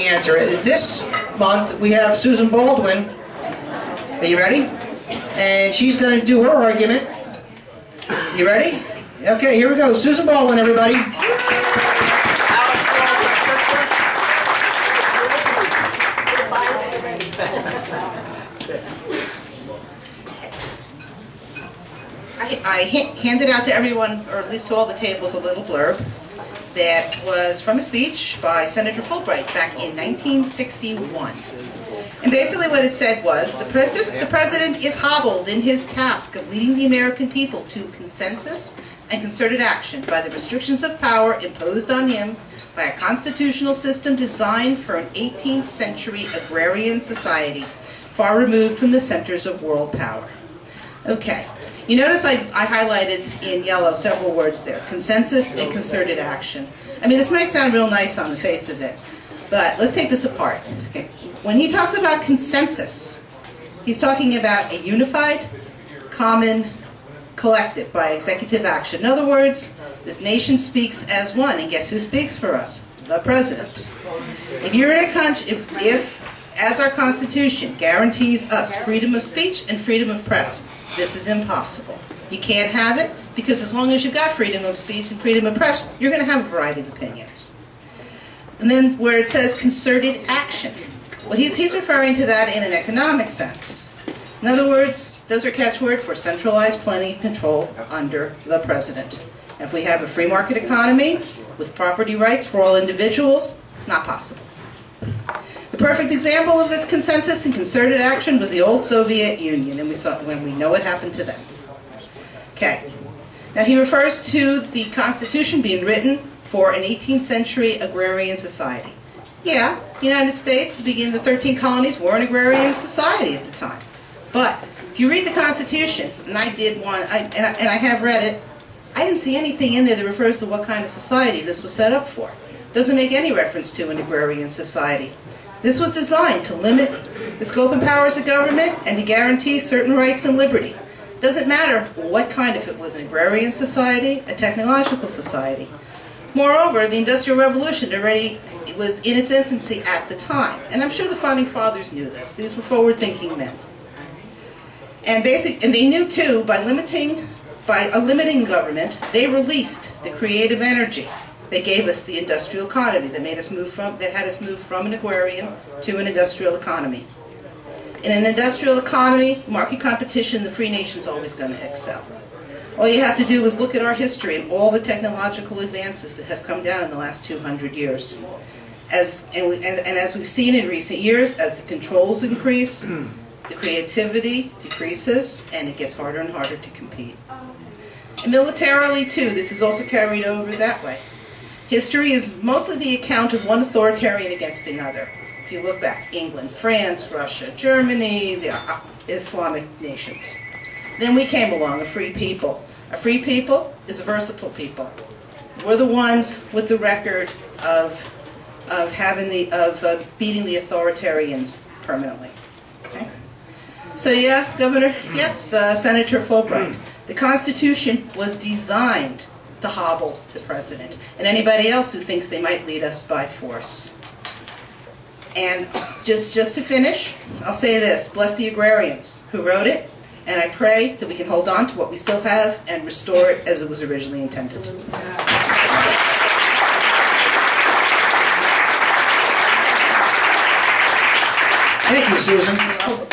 answer. This month we have Susan Baldwin. Are you ready? And she's going to do her argument. You ready? Okay, here we go. Susan Baldwin, everybody. I handed out to everyone, or at least to all the tables, a little blurb that was from a speech by Senator Fulbright back in 1961. And basically what it said was, the President is hobbled in his task of leading the American people to consensus and concerted action by the restrictions of power imposed on him by a constitutional system designed for an 18th century agrarian society, far removed from the centers of world power. Okay. You notice I highlighted in yellow several words there, consensus and concerted action. I mean, this might sound real nice on the face of it, but let's take this apart. Okay. When he talks about consensus, he's talking about a unified, common, collective by executive action. In other words, this nation speaks as one, and guess who speaks for us? The President. If you're in a country, if as our Constitution guarantees us freedom of speech and freedom of press, this is impossible. You can't have it because as long as you've got freedom of speech and freedom of press, you're going to have a variety of opinions. And then where it says concerted action, well, he's referring to that in an economic sense. In other words, those are catchwords for centralized planning and control under the President. If we have a free market economy with property rights for all individuals, not possible. The perfect example of this consensus and concerted action was the old Soviet Union, and we know what happened to them. Okay. Now he refers to the Constitution being written for an 18th century agrarian society. Yeah, the United States, the beginning of the 13 colonies, were an agrarian society at the time. But if you read the Constitution, and I did one, and I have read it, I didn't see anything in there that refers to what kind of society this was set up for. It doesn't make any reference to an agrarian society. This was designed to limit the scope and powers of government and to guarantee certain rights and liberty. It doesn't matter what kind, if it was an agrarian society, a technological society. Moreover, the Industrial Revolution already was in its infancy at the time, and I'm sure the Founding Fathers knew this. These were forward-thinking men. And they knew too, by limiting government, they released the creative energy. They gave us the industrial economy that had us move from an agrarian to an industrial economy. In an industrial economy, market competition, the free nation's always going to excel. All you have to do is look at our history and all the technological advances that have come down in the last 200 years. As we've seen in recent years, as the controls increase, the creativity decreases, and it gets harder and harder to compete. And militarily, too, this is also carried over that way. History is mostly the account of one authoritarian against another. If you look back, England, France, Russia, Germany, the Islamic nations. Then we came along, a free people. A free people is a versatile people. We're the ones with the record of beating the authoritarians permanently. Okay? So yeah, Governor, yes, Senator Fulbright, the Constitution was designed to hobble the President and anybody else who thinks they might lead us by force. And just to finish, I'll say this: bless the agrarians who wrote it, and I pray that we can hold on to what we still have and restore it as it was originally intended. Thank you, Susan.